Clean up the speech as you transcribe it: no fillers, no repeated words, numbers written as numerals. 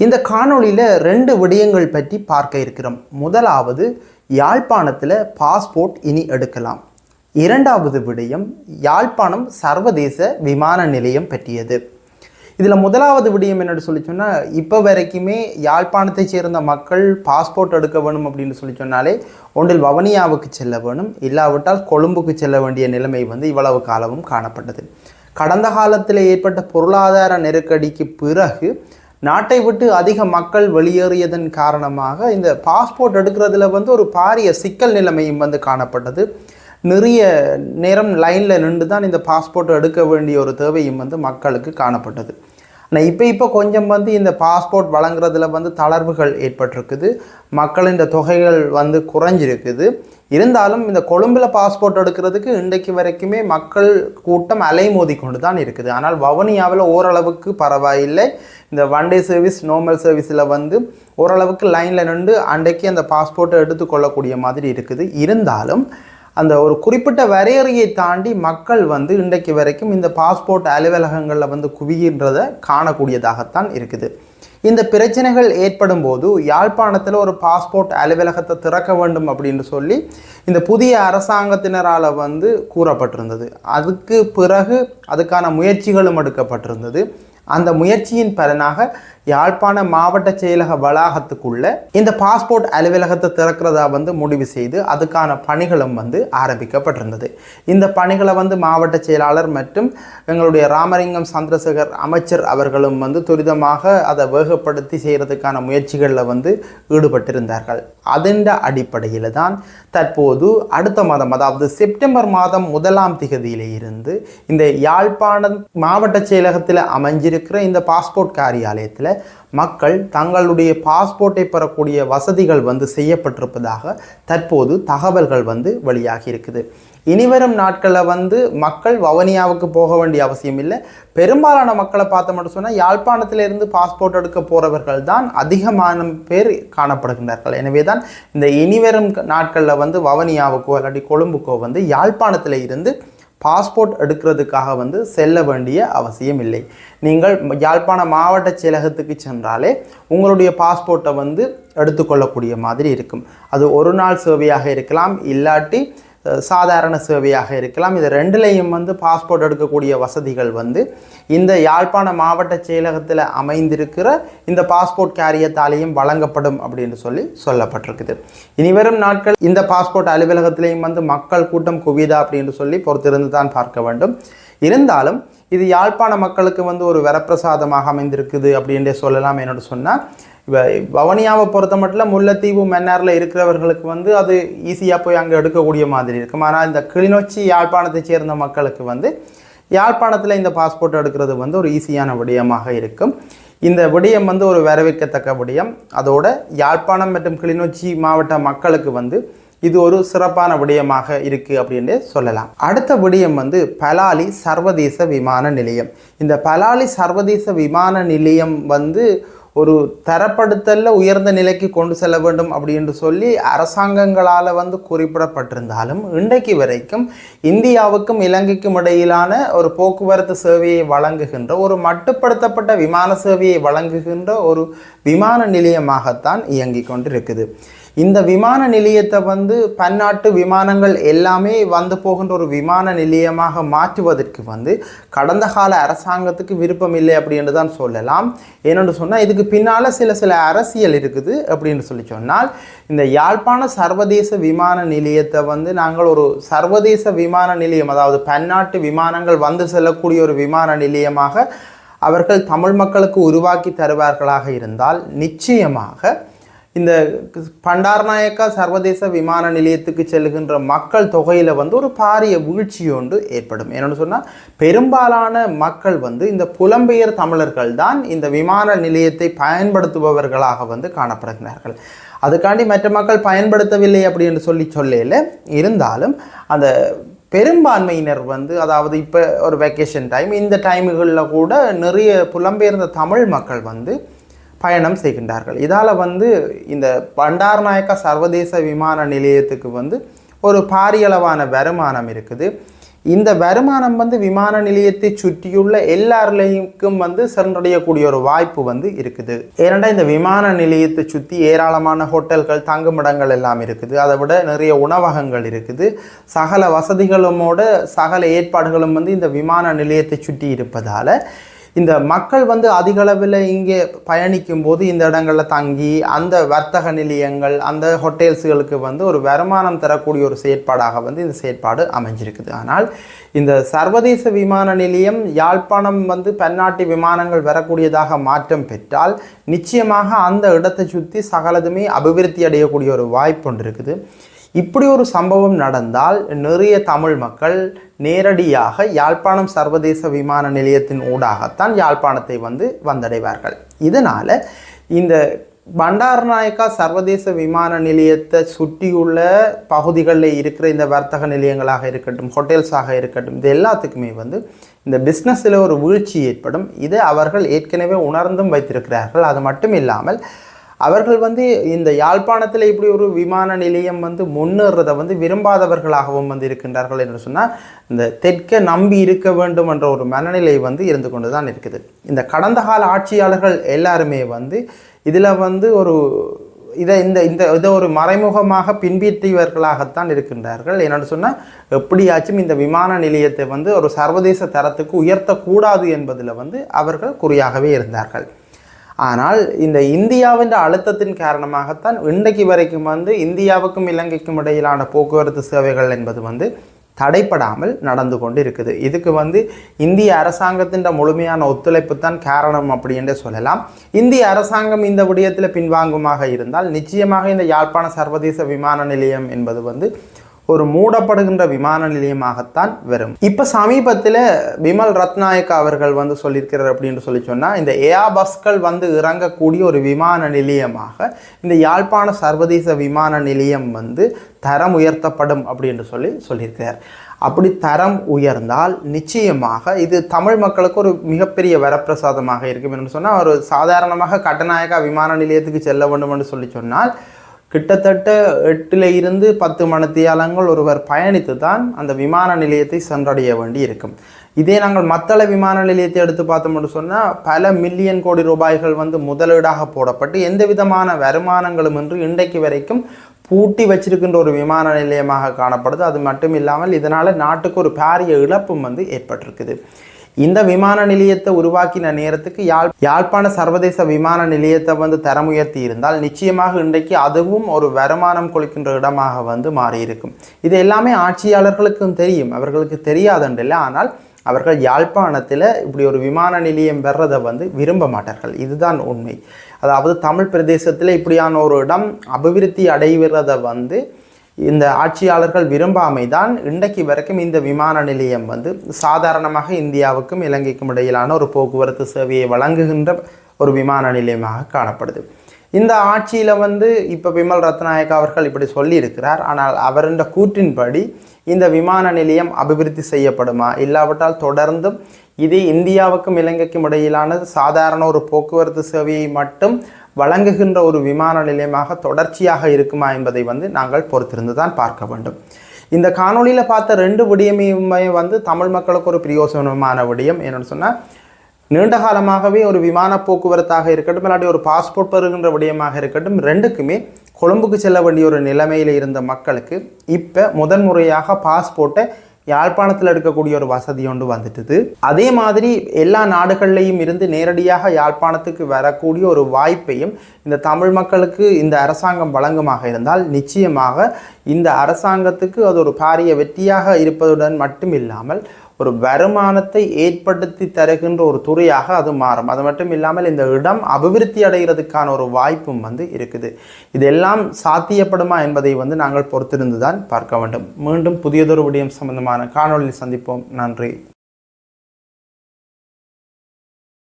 இந்த காணொளியில் 2 விடயங்கள் பற்றி பார்க்க இருக்கிறோம். முதலாவது, யாழ்ப்பாணத்தில் பாஸ்போர்ட் இனி எடுக்கலாம். இரண்டாவது விடயம், யாழ்ப்பாணம் சர்வதேச விமான நிலையம் பற்றியது. இதில் முதலாவது விடயம் என்னென்னு சொல்லி சொன்னால், இப்போ வரைக்குமே யாழ்ப்பாணத்தை சேர்ந்த மக்கள் பாஸ்போர்ட் எடுக்க வேணும் அப்படின்னு சொல்லி சொன்னாலே ஒன்றில் வவுனியாவுக்கு செல்ல வேணும், இல்லாவிட்டால் கொழும்புக்கு செல்ல வேண்டிய நிலைமை இவ்வளவு காலமும் காணப்பட்டது. கடந்த காலத்தில் ஏற்பட்ட பொருளாதார நெருக்கடிக்கு பிறகு நாட்டை விட்டு அதிக மக்கள் வெளியேறியதன் காரணமாக இந்த பாஸ்போர்ட் எடுக்கிறதுல ஒரு பாரிய சிக்கல் நிலைமையும் காணப்பட்டது. நிறைய நேரம் லைனில் நின்று தான் இந்த பாஸ்போர்ட் எடுக்க வேண்டிய ஒரு தேவையும் மக்களுக்கு காணப்பட்டது. ஆனால் இப்போ கொஞ்சம் இந்த பாஸ்போர்ட் வழங்குறதுல தளர்வுகள் ஏற்பட்டிருக்குது. மக்களின் தொகைகள் குறைஞ்சிருக்குது. இருந்தாலும் இந்த கொழும்பில் பாஸ்போர்ட் எடுக்கிறதுக்கு இன்றைக்கு வரைக்குமே மக்கள் கூட்டம் அலைமோதி கொண்டு தான் இருக்குது. ஆனால் வவுனியாவில் ஓரளவுக்கு பரவாயில்லை. இந்த 1 டே சர்வீஸ் நார்மல் சர்வீஸில் ஓரளவுக்கு லைனில் நின்று அன்றைக்கு அந்த பாஸ்போர்ட்டை எடுத்துக்கொள்ளக்கூடிய மாதிரி இருக்குது. இருந்தாலும் அந்த ஒரு குறிப்பிட்ட வரையறையை தாண்டி மக்கள் இன்றைக்கு வரைக்கும் இந்த பாஸ்போர்ட் அலுவலகங்களில் குவிகின்றதை காணக்கூடியதாகத்தான் இருக்குது. இந்த பிரச்சனைகள் ஏற்படும் போது யாழ்ப்பாணத்தில் ஒரு பாஸ்போர்ட் அலுவலகத்தை திறக்க வேண்டும் அப்படின்னு சொல்லி இந்த புதிய அரசாங்கத்தினரால் கூறப்பட்டிருந்தது. அதுக்கு பிறகு அதுக்கான முயற்சிகளும் எடுக்கப்பட்டிருந்தது. அந்த முயற்சியின் பலனாக யாழ்ப்பாண மாவட்ட செயலக வளாகத்துக்குள்ள இந்த பாஸ்போர்ட் அலுவலகத்தை திறக்கிறதா முடிவு செய்து அதுக்கான பணிகளும் ஆரம்பிக்கப்பட்டிருந்தது. இந்த பணிகளை மாவட்ட செயலாளர் மற்றும் எங்களுடைய ராமலிங்கம் சந்திரசேகர் அமைச்சர் அவர்களும் துரிதமாக அதை வேகப்படுத்தி செய்கிறதுக்கான முயற்சிகளில் ஈடுபட்டிருந்தார்கள். அதன் அடிப்படையில் தான் தற்போது அடுத்த மாதம், அதாவது செப்டம்பர் மாதம் 1ஆம் திகதியிலே இருந்து இந்த யாழ்ப்பாணம் மாவட்ட செயலகத்தில் அமைஞ்சிருக்கிற இந்த பாஸ்போர்ட் காரியாலயத்தில் மக்கள் தங்களுடைய பாஸ்போர்ட்டை பெறக்கூடிய வசதிகள் செய்யப்பட்டிருப்பதாக தற்போது தகவல்கள் வெளியாகி இருக்குது. இனிவரும் நாட்களில் மக்கள் வவுனியாவுக்கு போக வேண்டிய அவசியம் இல்லை. பெரும்பாலான மக்களை பார்த்த மட்டும் சொன்னால் யாழ்ப்பாணத்திலிருந்து பாஸ்போர்ட் எடுக்க போகிறவர்கள் தான் அதிகமான பேர் காணப்படுகின்றார்கள். எனவே தான் இந்த இனிவரும் நாட்களில் வவுனியாவுக்கோ இல்லாட்டி கொழும்புக்கோ யாழ்ப்பாணத்தில் இருந்து பாஸ்போர்ட் எடுக்கிறதுக்காக செல்ல வேண்டிய அவசியம் இல்லை. நீங்கள் யாழ்ப்பாண மாவட்ட செயலகத்துக்கு சென்றாலே உங்களுடைய பாஸ்போர்ட்டை எடுத்துக்கொள்ளக்கூடிய மாதிரி இருக்கும். அது ஒரு நாள் சேவையாக இருக்கலாம், இல்லாட்டி சாதாரண சேவையாக இருக்கலாம். இது ரெண்டுலேயும் பாஸ்போர்ட் எடுக்கக்கூடிய வசதிகள் இந்த யாழ்ப்பாண மாவட்ட செயலகத்தில் அமைந்திருக்கிற இந்த பாஸ்போர்ட் கேரியத்தாலேயும் வழங்கப்படும் அப்படின்னு சொல்லப்பட்டிருக்குது. இனிவரும் நாட்கள் இந்த பாஸ்போர்ட் அலுவலகத்திலையும் மக்கள் கூட்டம் குவிதா அப்படின்னு பொறுத்திருந்து தான் பார்க்க வேண்டும். இருந்தாலும் இது யாழ்ப்பாண மக்களுக்கு ஒரு வரப்பிரசாதமாக அமைந்திருக்குது அப்படின்றே சொல்லலாம். என்னோட சொன்னால், இப்போ வவுனியாவை பொறுத்த மட்டும் முல்லைத்தீவு மன்னாரில் இருக்கிறவர்களுக்கு அது ஈஸியாக போய் அங்கே எடுக்கக்கூடிய மாதிரி இருக்கும். ஆனால் இந்த கிளிநொச்சி யாழ்ப்பாணத்தை சேர்ந்த மக்களுக்கு யாழ்ப்பாணத்தில் இந்த பாஸ்போர்ட் எடுக்கிறது ஒரு ஈஸியான விடயமாக இருக்கும். இந்த விடயம் ஒரு வரவேற்கத்தக்க விடயம். அதோட யாழ்ப்பாணம் மற்றும் கிளிநொச்சி மாவட்ட மக்களுக்கு இது ஒரு சிறப்பான விடயமாக இருக்குது அப்படின்னு சொல்லலாம். அடுத்த விடயம் பலாலி சர்வதேச விமான நிலையம். இந்த பலாலி சர்வதேச விமான நிலையம் ஒரு தரப்படுத்தலில் உயர்ந்த நிலைக்கு கொண்டு செல்ல வேண்டும் அப்படின்னு சொல்லி அரசாங்கங்களால் குறிப்பிடப்பட்டிருந்தாலும் இன்றைக்கு வரைக்கும் இந்தியாவுக்கும் இலங்கைக்கும் இடையிலான ஒரு போக்குவரத்து சேவையை வழங்குகின்ற, ஒரு மட்டுப்படுத்தப்பட்ட விமான சேவையை வழங்குகின்ற ஒரு விமான நிலையமாகத்தான் இயங்கி கொண்டு இருக்குது. இந்த விமான நிலையத்தை பன்னாட்டு விமானங்கள் எல்லாமே போகின்ற ஒரு விமான நிலையமாக மாற்றுவதற்கு கடந்த கால அரசாங்கத்துக்கு விருப்பம் இல்லை அப்படின்னு தான் சொல்லலாம். ஏன்னு சொன்னால் இதுக்கு பின்னால் சில அரசியல் இருக்குது அப்படின்னு சொன்னால், இந்த யாழ்ப்பாண சர்வதேச விமான நிலையத்தை நாங்கள் ஒரு சர்வதேச விமான நிலையம், அதாவது பன்னாட்டு விமானங்கள் செல்லக்கூடிய ஒரு விமான நிலையமாக அவர்கள் தமிழ் மக்களுக்கு உருவாக்கி தருவார்களாக இருந்தால் நிச்சயமாக இந்த பண்டாரநாயக்கா சர்வதேச விமான நிலையத்துக்கு செல்லுகின்ற மக்கள் தொகையில் ஒரு பாரிய வீழ்ச்சி ஒன்று ஏற்படும். என்னென்னு சொன்னால், பெரும்பாலான மக்கள் இந்த புலம்பெயர் தமிழர்கள் தான் இந்த விமான நிலையத்தை பயன்படுத்துபவர்களாக காணப்படுகிறார்கள். அதுக்காண்டி மற்ற மக்கள் பயன்படுத்தவில்லை அப்படின்னு சொல்லல. இருந்தாலும் அந்த பெரும்பான்மையினர் அதாவது இப்போ ஒரு வெக்கேஷன் டைம், இந்த டைமுகளில் கூட நிறைய புலம்பெயர்ந்த தமிழ் மக்கள் பயணம் செய்கின்றார்கள். இதால் இந்த பண்டாரநாயக்கா சர்வதேச விமான நிலையத்துக்கு ஒரு பாரியளவான வருமானம் இருக்குது. இந்த வருமானம் வந்து விமான நிலையத்தை சுற்றியுள்ள எல்லாருக்கும் வந்து சென்றடையக்கூடிய ஒரு வாய்ப்பு வந்து இருக்குது. ஏனெண்டா இந்த விமான நிலையத்தை சுற்றி ஏராளமான ஹோட்டல்கள், தங்குமிடங்கள் எல்லாம் இருக்குது. அதை விட நிறைய உணவகங்கள் இருக்குது. சகல வசதிகளுமோட சகல ஏற்பாடுகளும் வந்து இந்த விமான நிலையத்தை சுற்றி இருப்பதால் இந்த மக்கள் வந்து அதிகளவில் இங்கே பயணிக்கும் போது இந்த இடங்களில் தங்கி அந்த வர்த்தக நிலையங்கள், அந்த ஹோட்டல்ஸுகளுக்கு வந்து ஒரு வருமானம் தரக்கூடிய ஒரு செயற்பாடாக வந்து இந்த செயற்பாடு அமைஞ்சிருக்குது. ஆனால் இந்த சர்வதேச விமான நிலையம் யாழ்ப்பாணம் வந்து பன்னாட்டு விமானங்கள் வரக்கூடியதாக மாற்றம் பெற்றால் நிச்சயமாக அந்த இடத்தை சுற்றி சகலதுமே அபிவிருத்தி அடையக்கூடிய ஒரு வாய்ப்பு ஒன்று இருக்குது. இப்படி ஒரு சம்பவம் நடந்தால் நிறைய தமிழ் மக்கள் நேரடியாக யாழ்ப்பாணம் சர்வதேச விமான நிலையத்தின் ஊடாகத்தான் யாழ்ப்பாணத்தை வந்து வந்தடைவார்கள். இதனால் இந்த பண்டாரநாயக்கா சர்வதேச விமான நிலையத்தை சுற்றியுள்ள பகுதிகளில் இருக்கிற இந்த வர்த்தக நிலையங்களாக இருக்கட்டும், ஹோட்டல்ஸாக இருக்கட்டும், இது எல்லாத்துக்குமே வந்து இந்த பிஸ்னஸில் ஒரு வீழ்ச்சி ஏற்படும். இதை அவர்கள் ஏற்கனவே உணர்ந்தும் வைத்திருக்கிறார்கள். அது மட்டும் இல்லாமல் அவர்கள் வந்து இந்த யாழ்ப்பாணத்தில் இப்படி ஒரு விமான நிலையம் வந்து முன்னேறதை வந்து விரும்பாதவர்களாகவும் வந்து இருக்கின்றார்கள் என்று சொன்னால் இந்த தெற்கை நம்பி இருக்க வேண்டும் என்ற ஒரு மனநிலை வந்து இருந்து கொண்டு தான் இருக்குது. இந்த கடந்த கால ஆட்சியாளர்கள் எல்லாருமே வந்து இதில் வந்து ஒரு இதை ஒரு மறைமுகமாக பின்பற்றியவர்களாகத்தான் இருக்கின்றார்கள். என்னென்னு சொன்னால் எப்படியாச்சும் இந்த விமான நிலையத்தை வந்து ஒரு சர்வதேச தரத்துக்கு உயர்த்தக்கூடாது என்பதில் வந்து அவர்கள் குறியாகவே இருந்தார்கள். ஆனால் இந்த இந்தியாவின் அழுத்தத்தின் காரணமாகத்தான் இன்றைக்கு வரைக்கும் வந்து இந்தியாவுக்கும் இலங்கைக்கும் இடையிலான போக்குவரத்து சேவைகள் என்பது வந்து தடைப்படாமல் நடந்து கொண்டு இருக்குது. இதுக்கு வந்து இந்திய அரசாங்கத்தின் முழுமையான ஒத்துழைப்பு தான் காரணம் அப்படி என்று சொல்லலாம். இந்திய அரசாங்கம் இந்த விடயத்தில் பின்வாங்குமாக இருந்தால் நிச்சயமாக இந்த யாழ்ப்பாண சர்வதேச விமான நிலையம் என்பது வந்து ஒரு மூடப்படுகின்ற விமான நிலையமாகத்தான் வரும். இப்போ சமீபத்தில் விமல் ரத்நாயக்கா அவர்கள் வந்து சொல்லியிருக்கிறார் அப்படின்னு சொன்னால் இந்த ஏர்பஸ்கள் வந்து இறங்கக்கூடிய ஒரு விமான நிலையமாக இந்த யாழ்ப்பாண சர்வதேச விமான நிலையம் வந்து தரம் உயர்த்தப்படும் அப்படின்னு சொல்லியிருக்கிறார். அப்படி தரம் உயர்ந்தால் நிச்சயமாக இது தமிழ் மக்களுக்கு ஒரு மிகப்பெரிய வரப்பிரசாதமாக இருக்கும் என்று சொன்னால், ஒரு சாதாரணமாக கட்டநாயக்கா விமான நிலையத்துக்கு செல்ல வேண்டும் என்று சொன்னால் கிட்டத்தட்ட 8 to 10 மணித்தியாலங்கள் ஒருவர் பயணித்து தான் அந்த விமான நிலையத்தை சென்றடைய வேண்டி இருக்கும். இதே நாங்கள் மத்தள விமான நிலையத்தை எடுத்து பார்த்தோம்னு சொன்னால் பல மில்லியன் கோடி ரூபாய்கள் வந்து முதலீடாக போடப்பட்டு எந்த விதமான வருமானங்களும் என்று இன்றைக்கு வரைக்கும் பூட்டி வச்சிருக்கின்ற ஒரு விமான நிலையமாக காணப்படுது. அது மட்டும் இல்லாமல் இதனால் நாட்டுக்கு ஒரு பாரிய இழப்பும் வந்து ஏற்பட்டிருக்குது. இந்த விமான நிலையத்தை உருவாக்கின நேரத்துக்கு யாழ்ப்பாண சர்வதேச விமான நிலையத்தை வந்து தரம் உயர்த்தி இருந்தால் நிச்சயமாக இன்றைக்கு அதுவும் ஒரு வருமானம் கொள்கின்ற இடமாக வந்து மாறியிருக்கும். இது எல்லாமே ஆட்சியாளர்களுக்கும் தெரியும், அவர்களுக்கு தெரியாதுன்றில்லை. ஆனால் அவர்கள் யாழ்ப்பாணத்தில் இப்படி ஒரு விமான நிலையம் வர்றதை வந்து விரும்ப மாட்டார்கள். இதுதான் உண்மை. அதாவது தமிழ் பிரதேசத்தில் இப்படியான ஒரு இடம் அபிவிருத்தி அடைவதை வந்து இந்த ஆட்சியாளர்கள் விரும்பாமை தான் இன்றைக்கு வரைக்கும் இந்த விமான நிலையம் வந்து சாதாரணமாக இந்தியாவுக்கும் இலங்கைக்கும் இடையிலான ஒரு போக்குவரத்து சேவையை வழங்குகின்ற ஒரு விமான நிலையமாக காணப்படுது. இந்த ஆட்சியில் வந்து இப்போ விமல் ரத்நாயக்கா அவர்கள் இப்படி சொல்லியிருக்கிறார். ஆனால் அவருடைய கூற்றின்படி இந்த விமான நிலையம் அபிவிருத்தி செய்யப்படுமா, இல்லாவிட்டால் தொடர்ந்தும் இது இந்தியாவுக்கும் இலங்கைக்கும் இடையிலான சாதாரண ஒரு போக்குவரத்து சேவையை மட்டும் வழங்குகின்ற ஒரு விமான நிலையமாக தொடர்ச்சியாக இருக்குமா என்பதை வந்து நாங்கள் பொறுத்திருந்து தான் பார்க்க வேண்டும். இந்த காணொலியில் பார்த்த 2 விடயமே வந்து தமிழ் மக்களுக்கு ஒரு பிரயோசனமான விடயம். என்னென்னு சொன்னால், நீண்ட காலமாகவே ஒரு விமான போக்குவரத்தாக இருக்கட்டும், இல்லாட்டி ஒரு பாஸ்போர்ட் பெறுகின்ற விடயமாக இருக்கட்டும், 2க்குமே கொழும்புக்கு செல்ல வேண்டிய ஒரு நிலைமையில் இருந்த மக்களுக்கு இப்போ முதன்முறையாக பாஸ்போர்ட்டை யாழ்ப்பாணத்தில் எடுக்கக்கூடிய ஒரு வசதி ஒன்று வந்துட்டுது. அதே மாதிரி எல்லா நாடுகள்லையும் இருந்து நேரடியாக யாழ்ப்பாணத்துக்கு வரக்கூடிய ஒரு வாய்ப்பையும் இந்த தமிழ் மக்களுக்கு இந்த அரசாங்கம் வழங்குமாக இருந்தால் நிச்சயமாக இந்த அரசாங்கத்துக்கு அது ஒரு பாரிய வெற்றியாக இருப்பதுடன் மட்டும் இல்லாமல் ஒரு வருமானத்தை ஏற்படுத்தி தருகின்ற ஒரு துறையாக அது மாறும். அது மட்டும் இல்லாமல் இந்த இடம் அபிவிருத்தி அடைகிறதுக்கான ஒரு வாய்ப்பும் வந்து இருக்குது. இதெல்லாம் சாத்தியப்படுமா என்பதை வந்து நாங்கள் பொறுத்திருந்து தான் பார்க்க வேண்டும். மீண்டும் புதியதொரு விடயம் சம்பந்தமான காணொலியில் சந்திப்போம். நன்றி.